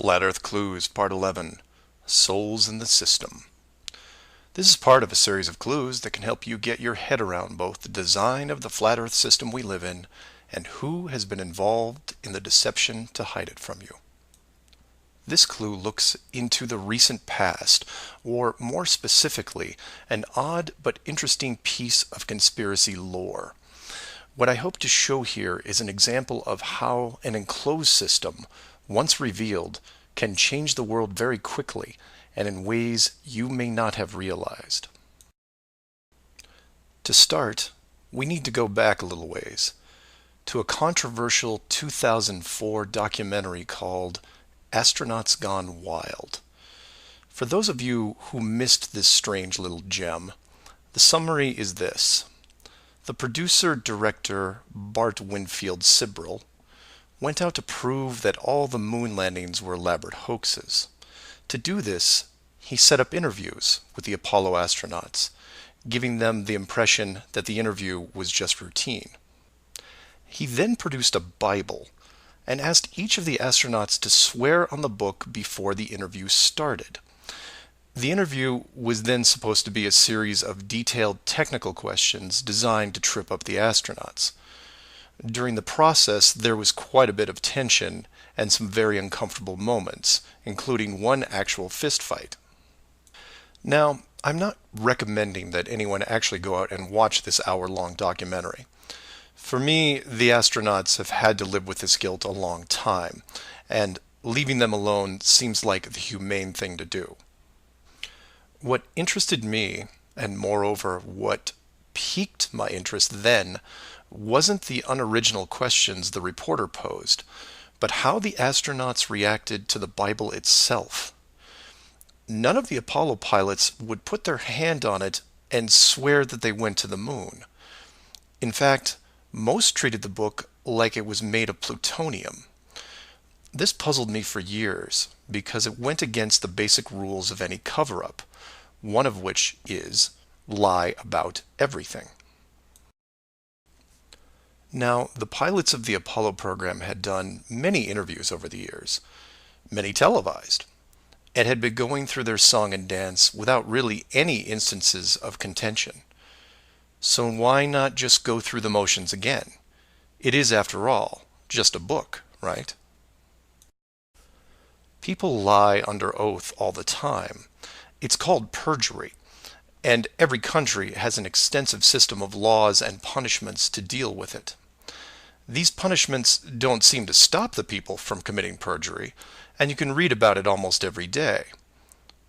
Flat Earth Clues, Part 11, Souls in the System. This is part of a series of clues that can help you get your head around both the design of the flat Earth system we live in and who has been involved in the deception to hide it from you. This clue looks into the recent past, or more specifically, an odd but interesting piece of conspiracy lore. What I hope to show here is an example of how an enclosed system, once revealed, can change the world very quickly and in ways you may not have realized. To start, we need to go back a little ways to a controversial 2004 documentary called Astronauts Gone Wild. For those of you who missed this strange little gem, the summary is this. The producer-director Bart Winfield Sibrel went out to prove that all the moon landings were elaborate hoaxes. To do this, he set up interviews with the Apollo astronauts, giving them the impression that the interview was just routine. He then produced a Bible and asked each of the astronauts to swear on the book before the interview started. The interview was then supposed to be a series of detailed technical questions designed to trip up the astronauts. During the process, there was quite a bit of tension and some very uncomfortable moments, including one actual fist fight. Now, I'm not recommending that anyone actually go out and watch this hour-long documentary. For me, the astronauts have had to live with this guilt a long time, and leaving them alone seems like the humane thing to do. What interested me, and moreover what piqued my interest then, wasn't the unoriginal questions the reporter posed, but how the astronauts reacted to the Bible itself. None of the Apollo pilots would put their hand on it and swear that they went to the moon. In fact, most treated the book like it was made of plutonium. This puzzled me for years because it went against the basic rules of any cover-up, one of which is lie about everything. Now, the pilots of the Apollo program had done many interviews over the years, many televised, and had been going through their song and dance without really any instances of contention. So why not just go through the motions again? It is, after all, just a book, right? People lie under oath all the time. It's called perjury, and every country has an extensive system of laws and punishments to deal with it. These punishments don't seem to stop the people from committing perjury, and you can read about it almost every day.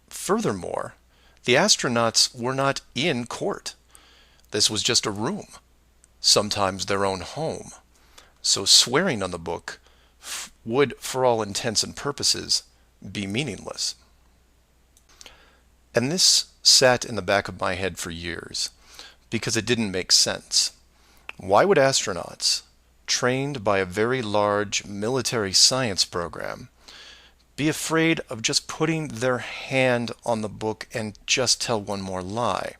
Furthermore, the astronauts were not in court. This was just a room, sometimes their own home. So swearing on the book would, for all intents and purposes, be meaningless. And this sat in the back of my head for years, because it didn't make sense. Why would astronauts, trained by a very large military science program, be afraid of just putting their hand on the book and just tell one more lie?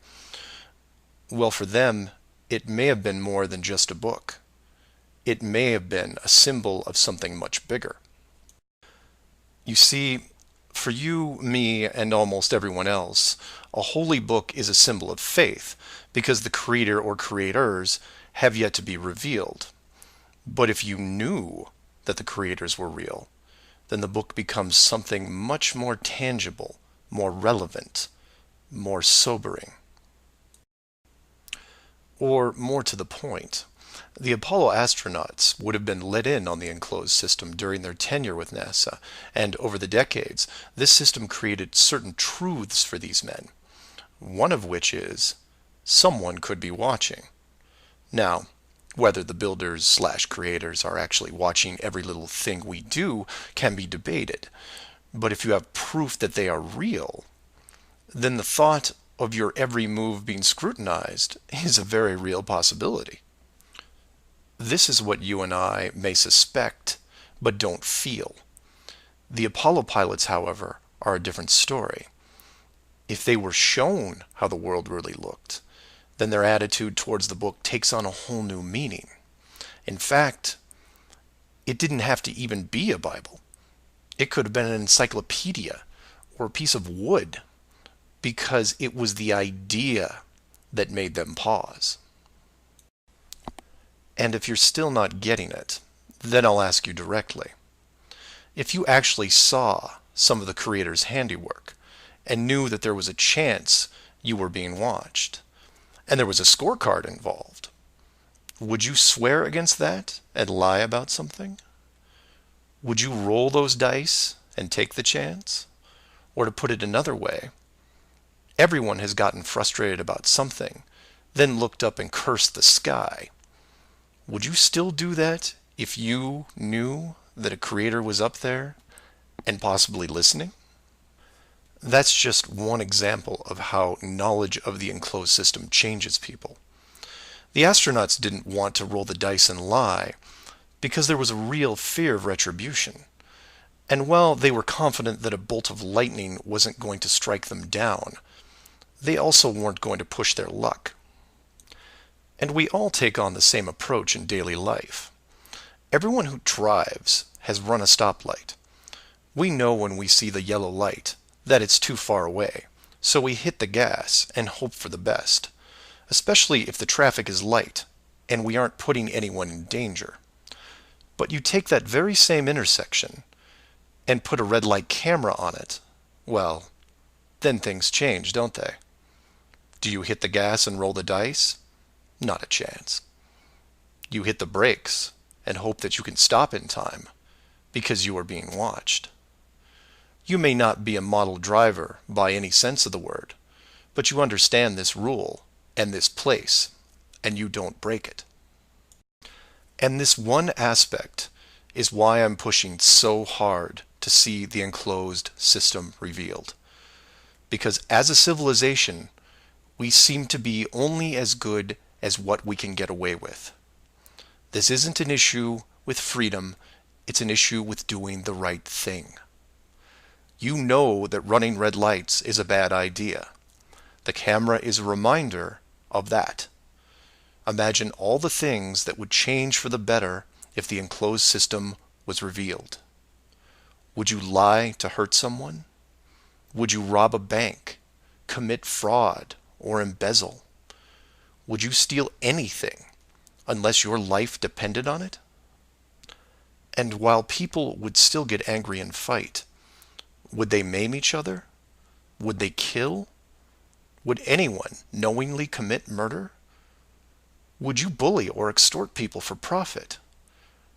Well, for them, it may have been more than just a book. It may have been a symbol of something much bigger. You see, for you, me, and almost everyone else, a holy book is a symbol of faith, because the creator or creators have yet to be revealed. But if you knew that the creators were real, then the book becomes something much more tangible, more relevant, more sobering. Or more to the point, the Apollo astronauts would have been let in on the enclosed system during their tenure with NASA, and over the decades, this system created certain truths for these men, one of which is, someone could be watching. Now, whether the builders/creators are actually watching every little thing we do can be debated, but if you have proof that they are real, then the thought of your every move being scrutinized is a very real possibility. This is what you and I may suspect, but don't feel. The Apollo pilots, however, are a different story. If they were shown how the world really looked, then their attitude towards the book takes on a whole new meaning. In fact, it didn't have to even be a Bible. It could have been an encyclopedia or a piece of wood, because it was the idea that made them pause. And if you're still not getting it, then I'll ask you directly. If you actually saw some of the creator's handiwork and knew that there was a chance you were being watched, and there was a scorecard involved, would you swear against that and lie about something? Would you roll those dice and take the chance? Or to put it another way, everyone has gotten frustrated about something, then looked up and cursed the sky. Would you still do that if you knew that a creator was up there and possibly listening? That's just one example of how knowledge of the enclosed system changes people. The astronauts didn't want to roll the dice and lie because there was a real fear of retribution. And while they were confident that a bolt of lightning wasn't going to strike them down, they also weren't going to push their luck. And we all take on the same approach in daily life. Everyone who drives has run a stoplight. We know when we see the yellow light that it's too far away, so we hit the gas and hope for the best, especially if the traffic is light and we aren't putting anyone in danger. But you take that very same intersection and put a red light camera on it, well, then things change, don't they? Do you hit the gas and roll the dice? Not a chance. You hit the brakes and hope that you can stop in time because you are being watched. You may not be a model driver by any sense of the word, but you understand this rule and this place, and you don't break it. And this one aspect is why I'm pushing so hard to see the enclosed system revealed. Because as a civilization, we seem to be only as good as what we can get away with. This isn't an issue with freedom, it's an issue with doing the right thing. You know that running red lights is a bad idea. The camera is a reminder of that. Imagine all the things that would change for the better if the enclosed system was revealed. Would you lie to hurt someone? Would you rob a bank, commit fraud, or embezzle? Would you steal anything unless your life depended on it? And while people would still get angry and fight, would they maim each other? Would they kill? Would anyone knowingly commit murder? Would you bully or extort people for profit?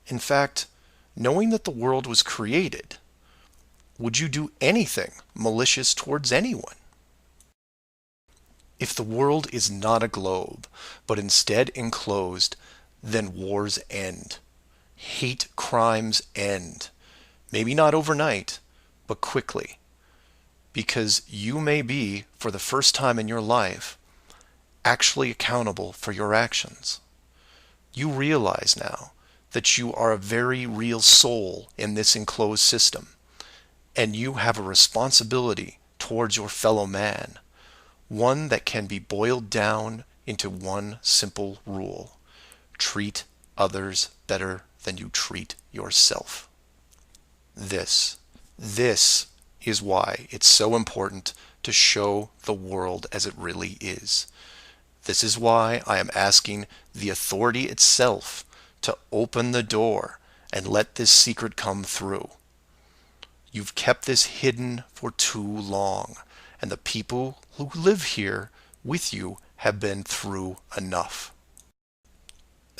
In fact, knowing that the world was created, would you do anything malicious towards anyone? If the world is not a globe, but instead enclosed, then wars end. Hate crimes end. Maybe not overnight, but quickly. Because you may be, for the first time in your life, actually accountable for your actions. You realize now that you are a very real soul in this enclosed system, and you have a responsibility towards your fellow man, one that can be boiled down into one simple rule: treat others better than you treat yourself. This is why it's so important to show the world as it really is. This is why I am asking the authority itself to open the door and let this secret come through. You've kept this hidden for too long, and the people who live here with you have been through enough.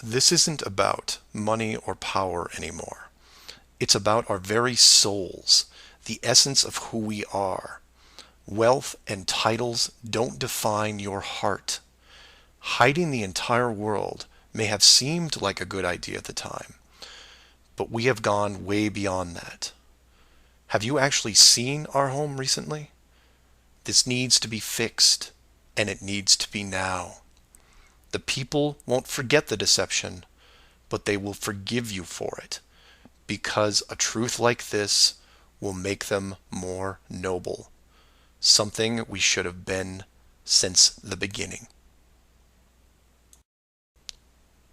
This isn't about money or power anymore. It's about our very souls, the essence of who we are. Wealth and titles don't define your heart. Hiding the entire world may have seemed like a good idea at the time, but we have gone way beyond that. Have you actually seen our home recently? This needs to be fixed, and it needs to be now. The people won't forget the deception, but they will forgive you for it, because a truth like this will make them more noble, something we should have been since the beginning.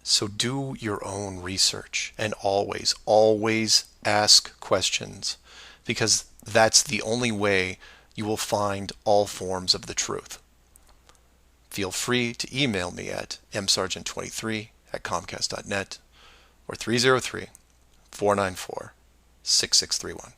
So do your own research, and always, always ask questions. because that's the only way you will find all forms of the truth. Feel free to email me at msargent23@comcast.net or 303-494-6631.